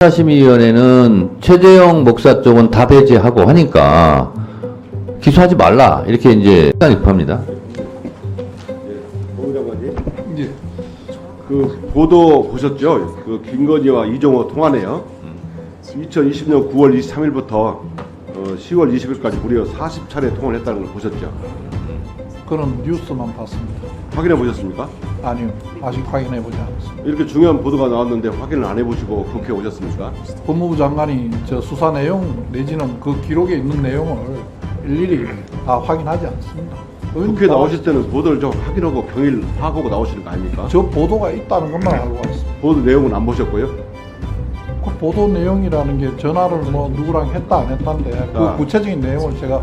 심의위원회는 최재형 목사 쪽은 다 배제하고 하니까 기소하지 말라 이렇게 이제 입합니다. 공 장관님, 그 보도 보셨죠? 그 김건희와 이종호 통화네요. 2020년 9월 23일부터 10월 20일까지 무려 40차례 통화를 했다는 걸 보셨죠? 그런 뉴스만 봤습니다. 확인해 보셨습니까? 아니요, 아직 확인해 보지 않았습니다. 이렇게 중요한 보도가 나왔는데 확인을 안 해보시고 국회에 오셨습니까? 법무부 장관이 저 수사 내용 내지는 그 기록에 있는 내용을 일일이 다 확인하지 않습니다. 국회에 나오실 때는 보도를 좀 확인하고 경일하고 나오시는 거 아닙니까? 저 보도가 있다는 것만 알고 왔습니다. 보도 내용은 안 보셨고요? 그 보도 내용이라는 게 전화를 뭐 누구랑 했다 안 했다인데 그 구체적인 내용을 제가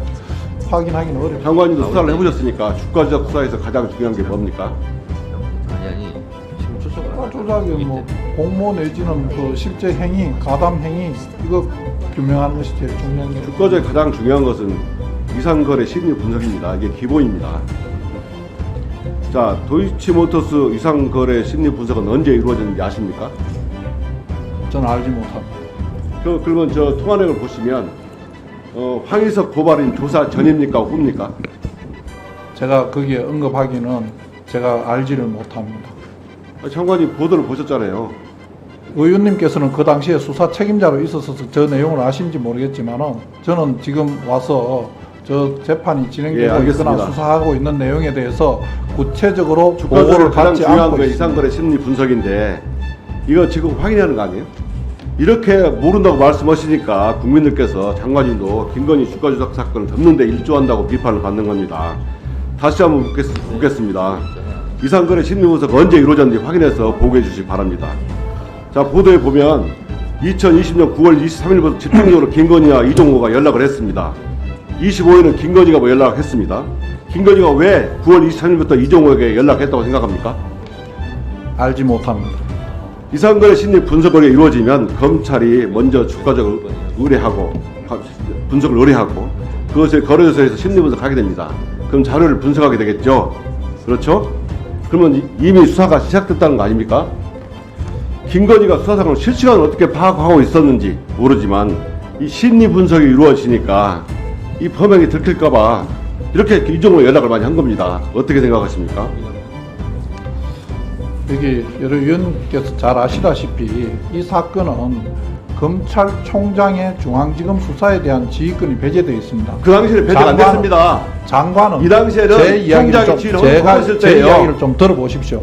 확인하기는 어렵습니다. 장관님도 수사를 해보셨으니까 주가조작 수사에서 가장 중요한 게 뭡니까? 아니 지금 주가 조작이 뭐 공모 내지는 그 실제 행위, 가담 행위 이거 규명하는 것이 제일 중요한 게. 주가조작의 가장 중요한 것은 이상거래 심리 분석입니다. 이게 기본입니다. 자, 도이치모터스 이상거래 심리 분석은 언제 이루어졌는지 아십니까? 저는 알지 못합니다. 그러면 저 통화 내용을 보시면 황희석 고발인 조사 전입니까 후입니까? 제가 거기에 언급하기는 제가 알지를 못합니다. 장관이 보도를 보셨잖아요. 의원님께서는 그 당시에 수사 책임자로 있어서 저 내용을 아신지 모르겠지만은 저는 지금 와서 저 재판이 진행되고 있거나 수사하고 있는 내용에 대해서 구체적으로 보고를 가장 받지 중요한 않고 게 있습니다. 이상거래 심리 분석인데 이거 지금 확인하는 거 아니에요? 이렇게 모른다고 말씀하시니까 국민들께서 장관님도 김건희 주가조작 사건을 덮는데 일조한다고 비판을 받는 겁니다. 다시 한번 묻겠습니다. 이상거래 심리분석 언제 이루어졌는지 확인해서 보고해 주시기 바랍니다. 자, 보도에 보면 2020년 9월 23일부터 집중적으로 김건희와 이종호가 연락을 했습니다. 25일은 김건희가 연락을 했습니다. 김건희가 왜 9월 23일부터 이종호에게 연락했다고 생각합니까? 알지 못합니다. 이상거래 심리 분석이 이루어지면 검찰이 먼저 주가적으로 분석을 의뢰하고 그것을 거래소에서 심리 분석하게 됩니다. 그럼 자료를 분석하게 되겠죠. 그렇죠? 그러면 이미 수사가 시작됐다는 거 아닙니까? 김건희가 수사 상황을 실시간으로 어떻게 파악하고 있었는지 모르지만 이 심리 분석이 이루어지니까 이 범행이 들킬까봐 이렇게 이종호 연락을 많이 한 겁니다. 어떻게 생각하십니까? 여기 여러 위원님께서 잘 아시다시피 이 사건은 검찰총장의 중앙지검 수사에 대한 지휘권이 배제되어 있습니다. 그 당시에 배제가 안 됐습니다. 장관은 이 당시에는 제 이야기를 좀, 제 이야기를 좀 들어보십시오.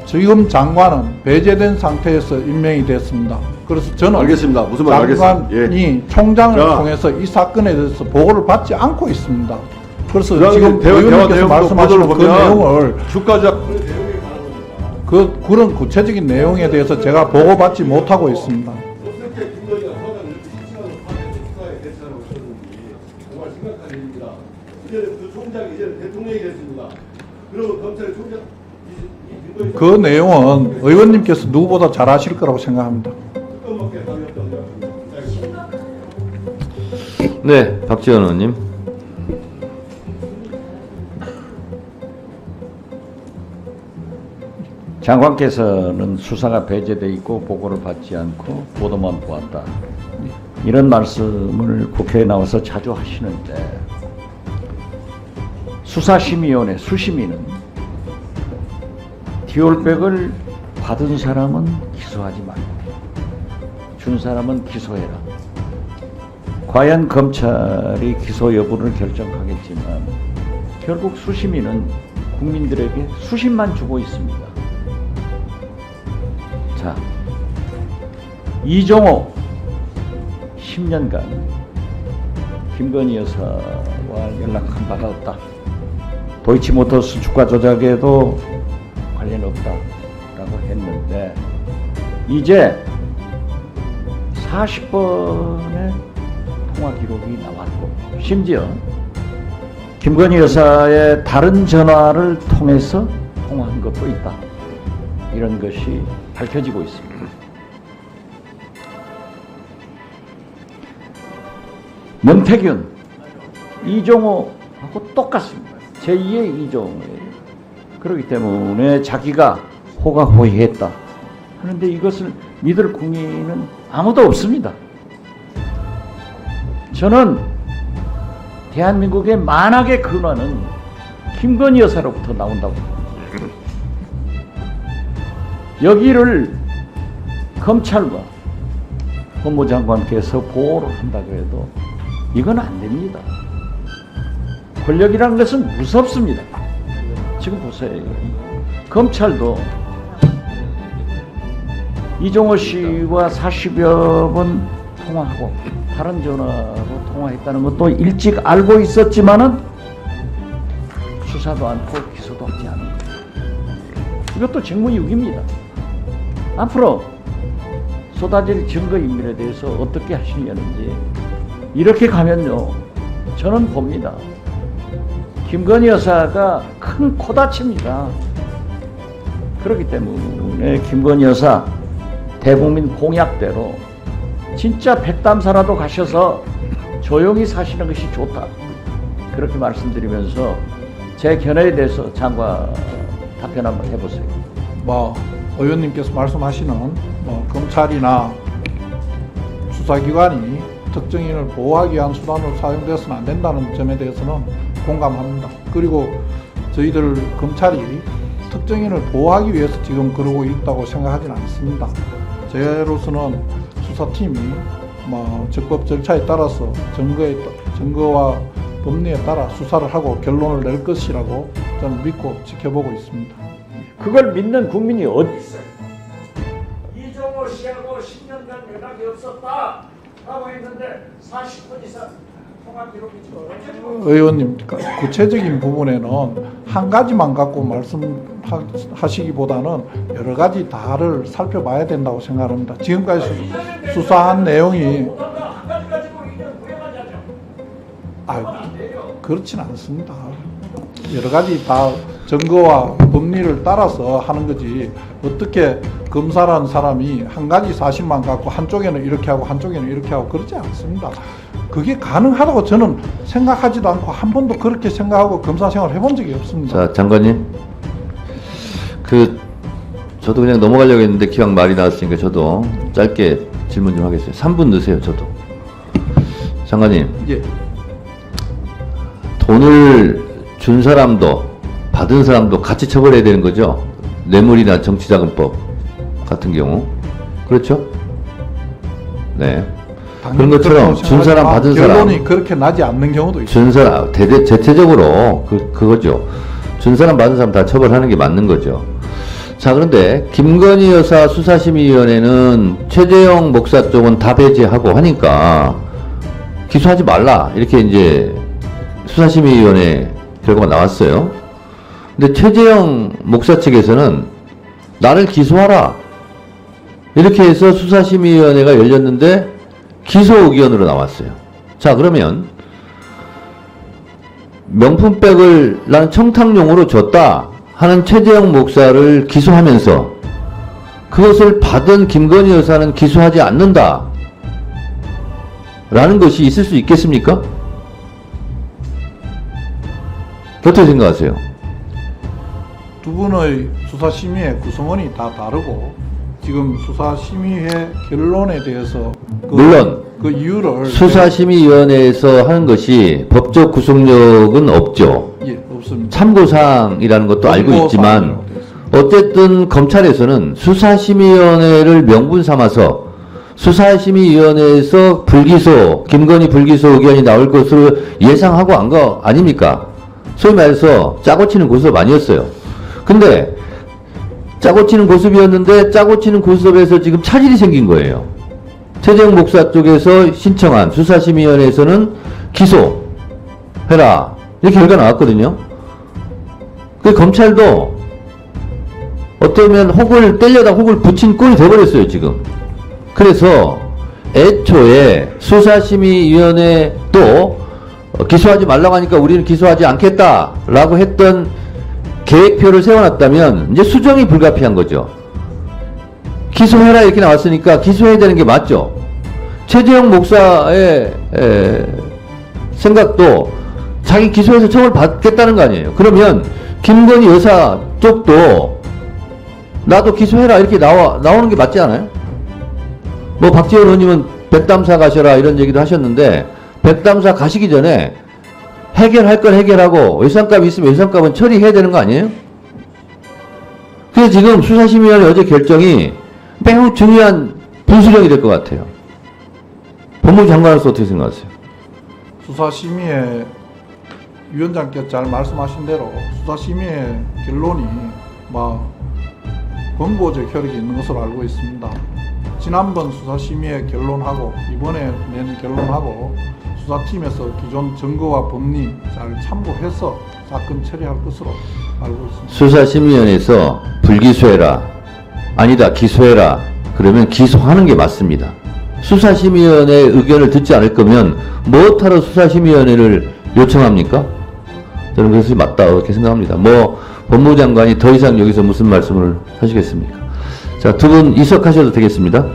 지금 장관은 배제된 상태에서 임명이 됐습니다. 그래서 저는 알겠습니다. 무슨 말 장관이 알겠습니다. 총장을 통해서 이 사건에 대해서 보고를 받지 않고 있습니다. 그래서 지금 의원님께서 말씀하시는 그 내용을 주가조작 그런 구체적인 내용에 대해서 제가 보고받지 못하고 있습니다. 어떻게 김건희가 서장을 이렇게 실시간으로 파악해서 수사에 대처하고 있었는지 정말 심각한 일입니다. 이제는 그 총장이 이제는 대통령이 됐습니다. 그리고 검찰의 총장 그 내용은 의원님께서 누구보다 잘 아실 거라고 생각합니다. 특검밖에 답이 없다고 생각합니다. 네, 박지원 의원님. 장관께서는 수사가 배제돼 있고 보고를 받지 않고 보도만 보았다. 이런 말씀을 국회에 나와서 자주 하시는데 수사심의위원회 수심위는 디올백을 받은 사람은 기소하지 말고 준 사람은 기소해라. 과연 검찰이 기소 여부를 결정하겠지만 결국 수심위는 국민들에게 수심만 주고 있습니다. 자, 이종호 10년간 김건희 여사와 연락한 바가 없다. 도이치모터스 주가 조작에도 관련 없다라고 했는데 이제 40번의 통화 기록이 나왔고 심지어 김건희 여사의 다른 전화를 통해서 통화한 것도 있다. 이런 것이 밝혀지고 있습니다. 문태균, 이종호하고 똑같습니다. 제2의 이종호예요. 그렇기 때문에 자기가 호가호위했다 하는데 이것을 믿을 국민은 아무도 없습니다. 저는 대한민국의 만악의 근원은 김건희 여사로부터 나온다고 봅니다. 여기를 검찰과 법무장관께서 보호를 한다고 해도 이건 안 됩니다. 권력이라는 것은 무섭습니다. 지금 보세요. 검찰도 이종호 씨와 40여 번 통화하고 다른 전화로 통화했다는 것도 일찍 알고 있었지만은 수사도 않고 기소도 하지 않은 거예요. 이것도 직무유기입니다. 앞으로 쏟아질 증거인멸에 대해서 어떻게 하시려는지 이렇게 가면요, 저는 봅니다. 김건희 여사가 큰 코다칩니다. 그렇기 때문에 김건희 여사 대국민 공약대로 진짜 백담사라도 가셔서 조용히 사시는 것이 좋다. 그렇게 말씀드리면서 제 견해에 대해서 장관 답변 한번 해보세요. 의원님께서 말씀하시는 검찰이나 수사기관이 특정인을 보호하기 위한 수단으로 사용되어서는 안 된다는 점에 대해서는 공감합니다. 그리고 저희들 검찰이 특정인을 보호하기 위해서 지금 그러고 있다고 생각하지는 않습니다. 저로서는 수사팀이 적법 절차에 따라서 증거와 법리에 따라 수사를 하고 결론을 낼 것이라고 저는 믿고 지켜보고 있습니다. 그걸 믿는 국민이 어디 있어요? 이종호 씨하고 10년간 연락이 없었다 라고 했는데 40분 이상 통화 기록이 지금 의원님, 구체적인 부분에는 한 가지만 갖고 말씀하시기보다는 여러 가지 다를 살펴봐야 된다고 생각합니다. 지금까지 수사한 내용이 그렇진 않습니다. 여러 가지 다 증거와 법리를 따라서 하는 거지, 어떻게 검사라는 사람이 한 가지 사실만 갖고 한쪽에는 이렇게 하고 한쪽에는 이렇게 하고 그렇지 않습니다. 그게 가능하다고 저는 생각하지도 않고 한 번도 그렇게 생각하고 검사 생활을 해본 적이 없습니다. 자, 장관님. 저도 그냥 넘어가려고 했는데 기왕 말이 나왔으니까 저도 짧게 질문 좀 하겠어요. 3분 넣으세요, 저도. 장관님. 예. 돈을 준 사람도 받은 사람도 같이 처벌해야 되는 거죠? 뇌물이나 정치자금법 같은 경우. 그렇죠? 네. 그런 것처럼 준 사람 받은 사람 결론이 그렇게 나지 않는 경우도 있어요. 준 사람 대체적으로 그거죠. 준 사람 받은 사람 다 처벌하는 게 맞는 거죠. 자, 그런데 김건희 여사 수사심의위원회는 최재형 목사 쪽은 다 배제하고 하니까 기소하지 말라 이렇게 이제 수사심의위원회 결과가 나왔어요. 근데 최재형 목사 측에서는 나를 기소하라 이렇게 해서 수사심의위원회가 열렸는데 기소 의견으로 나왔어요. 자, 그러면 명품백을 나는 청탁용으로 줬다 하는 최재형 목사를 기소하면서 그것을 받은 김건희 여사는 기소하지 않는다 라는 것이 있을 수 있겠습니까? 어떻게 생각하세요? 두 분의 수사심의회 구성원이 다 다르고 지금 수사심의회 결론에 대해서 물론 그 이유를 수사심의위원회에서 하는 것이 법적 구속력은 없죠. 예, 없습니다. 참고사항이라는 것도 알고 있지만 어쨌든 검찰에서는 수사심의위원회를 명분 삼아서 수사심의위원회에서 불기소, 김건희 불기소 의견이 나올 것으로 예상하고 한 거 아닙니까? 소위 말해서 짜고 치는 고스톱 아니었어요. 근데 짜고 치는 고스톱이었는데 짜고 치는 고스톱에서 지금 차질이 생긴 거예요. 최재형 목사 쪽에서 신청한 수사심의위원회에서는 기소해라 이렇게 결과 나왔거든요. 그 검찰도 어쩌면 혹을 때려다 혹을 붙인 꼴이 돼버렸어요 지금. 그래서 애초에 수사심의위원회도 기소하지 말라고 하니까 우리는 기소하지 않겠다라고 했던 계획표를 세워놨다면 이제 수정이 불가피한 거죠. 기소해라 이렇게 나왔으니까 기소해야 되는 게 맞죠. 최재형 목사의 생각도 자기 기소해서 처벌 받겠다는 거 아니에요. 그러면 김건희 여사 쪽도 나도 기소해라 이렇게 나오는 게 맞지 않아요? 뭐 박지원 의원님은 백담사 가셔라 이런 얘기도 하셨는데 백담사 가시기 전에 해결할 걸 해결하고 예산값이 있으면 예산값은 처리해야 되는 거 아니에요? 그래서 지금 수사심의위원회 어제 결정이 매우 중요한 분수령이 될 것 같아요. 법무부 장관으로서 어떻게 생각하세요? 수사심의회 위원장께서 잘 말씀하신 대로 수사심의회 결론이 권고적 혈액이 있는 것으로 알고 있습니다. 지난번 수사심의회 결론하고 이번에 낸 결론하고 수사팀에서 기존 증거와 법리 잘 참고해서 사건 처리할 것으로 알고 있습니다. 수사심의위원회에서 불기소해라, 아니다 기소해라 그러면 기소하는 게 맞습니다. 수사심의위원회의 의견을 듣지 않을 거면 뭐하러 수사심의위원회를 요청합니까? 저는 그것이 맞다 이렇게 생각합니다. 뭐 법무부 장관이 더 이상 여기서 무슨 말씀을 하시겠습니까? 자, 두 분 이석하셔도 되겠습니다.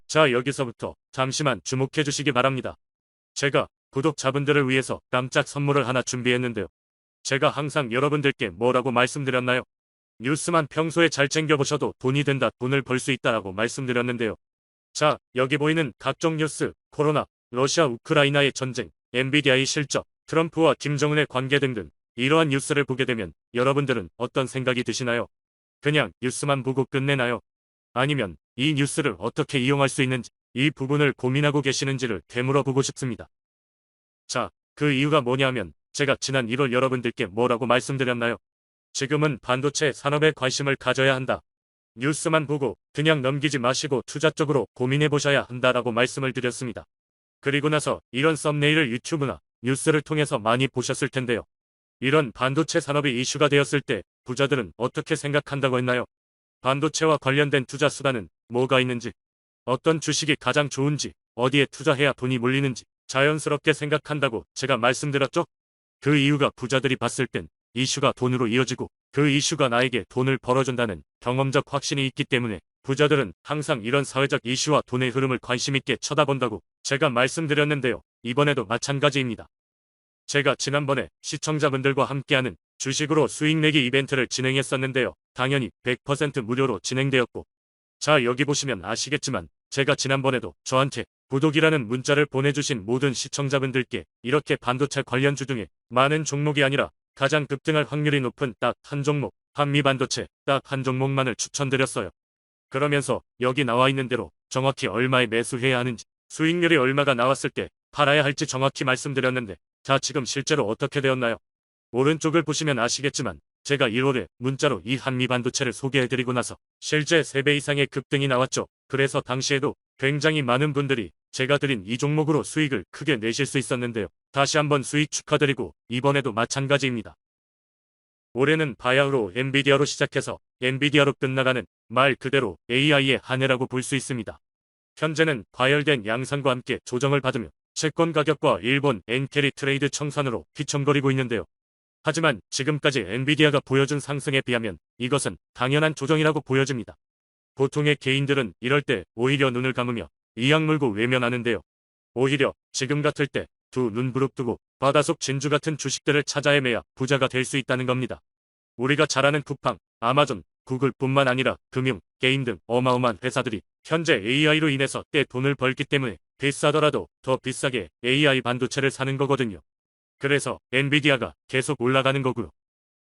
자, 여기서부터 잠시만 주목해 주시기 바랍니다. 제가 구독자분들을 위해서 깜짝 선물을 하나 준비했는데요. 제가 항상 여러분들께 뭐라고 말씀드렸나요? 뉴스만 평소에 잘 챙겨보셔도 돈이 된다, 돈을 벌 수 있다라고 말씀드렸는데요. 자, 여기 보이는 각종 뉴스, 코로나, 러시아 우크라이나의 전쟁, 엔비디아의 실적, 트럼프와 김정은의 관계 등등 이러한 뉴스를 보게 되면 여러분들은 어떤 생각이 드시나요? 그냥 뉴스만 보고 끝내나요? 아니면 이 뉴스를 어떻게 이용할 수 있는지 이 부분을 고민하고 계시는지를 되물어보고 싶습니다. 자, 그 이유가 뭐냐면 제가 지난 1월 여러분들께 뭐라고 말씀드렸나요? 지금은 반도체 산업에 관심을 가져야 한다. 뉴스만 보고 그냥 넘기지 마시고 투자 쪽으로 고민해 보셔야 한다라고 말씀을 드렸습니다. 그리고 나서 이런 썸네일을 유튜브나 뉴스를 통해서 많이 보셨을 텐데요. 이런 반도체 산업이 이슈가 되었을 때 부자들은 어떻게 생각한다고 했나요? 반도체와 관련된 투자 수단은 뭐가 있는지, 어떤 주식이 가장 좋은지, 어디에 투자해야 돈이 몰리는지 자연스럽게 생각한다고 제가 말씀드렸죠? 그 이유가 부자들이 봤을 땐 이슈가 돈으로 이어지고 그 이슈가 나에게 돈을 벌어준다는 경험적 확신이 있기 때문에 부자들은 항상 이런 사회적 이슈와 돈의 흐름을 관심있게 쳐다본다고 제가 말씀드렸는데요. 이번에도 마찬가지입니다. 제가 지난번에 시청자분들과 함께하는 주식으로 수익 내기 이벤트를 진행했었는데요. 당연히 100% 무료로 진행되었고, 자, 여기 보시면 아시겠지만 제가 지난번에도 저한테 구독이라는 문자를 보내주신 모든 시청자분들께 이렇게 반도체 관련주 중에 많은 종목이 아니라 가장 급등할 확률이 높은 딱 한 종목, 한미반도체 딱 한 종목만을 추천드렸어요. 그러면서 여기 나와 있는 대로 정확히 얼마에 매수해야 하는지, 수익률이 얼마가 나왔을 때 팔아야 할지 정확히 말씀드렸는데, 자, 지금 실제로 어떻게 되었나요? 오른쪽을 보시면 아시겠지만 제가 1월에 문자로 이 한미반도체를 소개해드리고 나서 실제 3배 이상의 급등이 나왔죠. 그래서 당시에도 굉장히 많은 분들이 제가 드린 이 종목으로 수익을 크게 내실 수 있었는데요. 다시 한번 수익 축하드리고 이번에도 마찬가지입니다. 올해는 바야흐로 엔비디아로 시작해서 엔비디아로 끝나가는 말 그대로 AI의 한 해라고 볼 수 있습니다. 현재는 과열된 양상과 함께 조정을 받으며 채권 가격과 일본 엔캐리 트레이드 청산으로 휘청거리고 있는데요. 하지만 지금까지 엔비디아가 보여준 상승에 비하면 이것은 당연한 조정이라고 보여집니다. 보통의 개인들은 이럴 때 오히려 눈을 감으며 이악 물고 외면하는데요. 오히려 지금 같을 때 두 눈 부릅뜨고 바다속 진주 같은 주식들을 찾아 헤매야 부자가 될 수 있다는 겁니다. 우리가 잘 아는 쿠팡, 아마존, 구글뿐만 아니라 금융, 게임 등 어마어마한 회사들이 현재 AI로 인해서 때 돈을 벌기 때문에 비싸더라도 더 비싸게 AI 반도체를 사는 거거든요. 그래서 엔비디아가 계속 올라가는 거고요.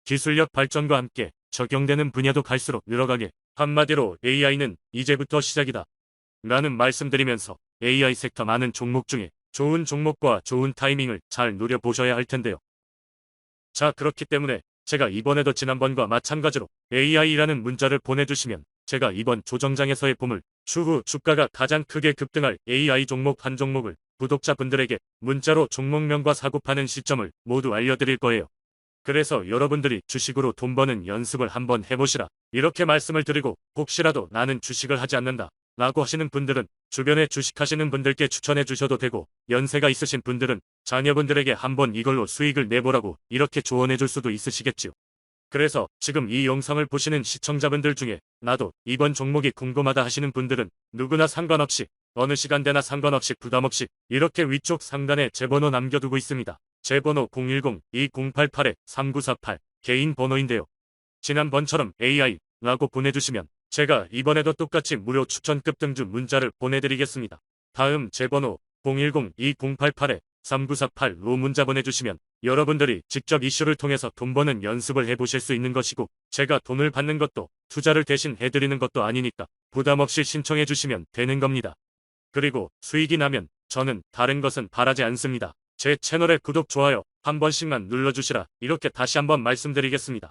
기술력 발전과 함께 적용되는 분야도 갈수록 늘어가게, 한마디로 AI는 이제부터 시작이다 라는 말씀드리면서 AI 섹터 많은 종목 중에 좋은 종목과 좋은 타이밍을 잘 노려보셔야 할 텐데요. 자, 그렇기 때문에 제가 이번에도 지난번과 마찬가지로 AI라는 문자를 보내주시면 제가 이번 조정장에서의 보물, 추후 주가가 가장 크게 급등할 AI 종목 한 종목을 구독자분들에게 문자로 종목명과 사고 파는 시점을 모두 알려드릴 거예요. 그래서 여러분들이 주식으로 돈 버는 연습을 한번 해보시라 이렇게 말씀을 드리고, 혹시라도 나는 주식을 하지 않는다 라고 하시는 분들은 주변에 주식하시는 분들께 추천해 주셔도 되고, 연세가 있으신 분들은 자녀분들에게 한번 이걸로 수익을 내보라고 이렇게 조언해 줄 수도 있으시겠지요. 그래서 지금 이 영상을 보시는 시청자분들 중에 나도 이번 종목이 궁금하다 하시는 분들은 누구나 상관없이 어느 시간대나 상관없이 부담없이 이렇게 위쪽 상단에 제 번호 남겨두고 있습니다. 제 번호 010-2088-3948 개인 번호인데요. 지난번처럼 AI 라고 보내주시면 제가 이번에도 똑같이 무료 추천급 등주 문자를 보내드리겠습니다. 다음 제 번호 010-2088-3948로 문자 보내주시면 여러분들이 직접 이슈를 통해서 돈 버는 연습을 해보실 수 있는 것이고, 제가 돈을 받는 것도 투자를 대신 해드리는 것도 아니니까 부담 없이 신청해 주시면 되는 겁니다. 그리고 수익이 나면 저는 다른 것은 바라지 않습니다. 제 채널의 구독, 좋아요 한 번씩만 눌러주시라 이렇게 다시 한번 말씀드리겠습니다.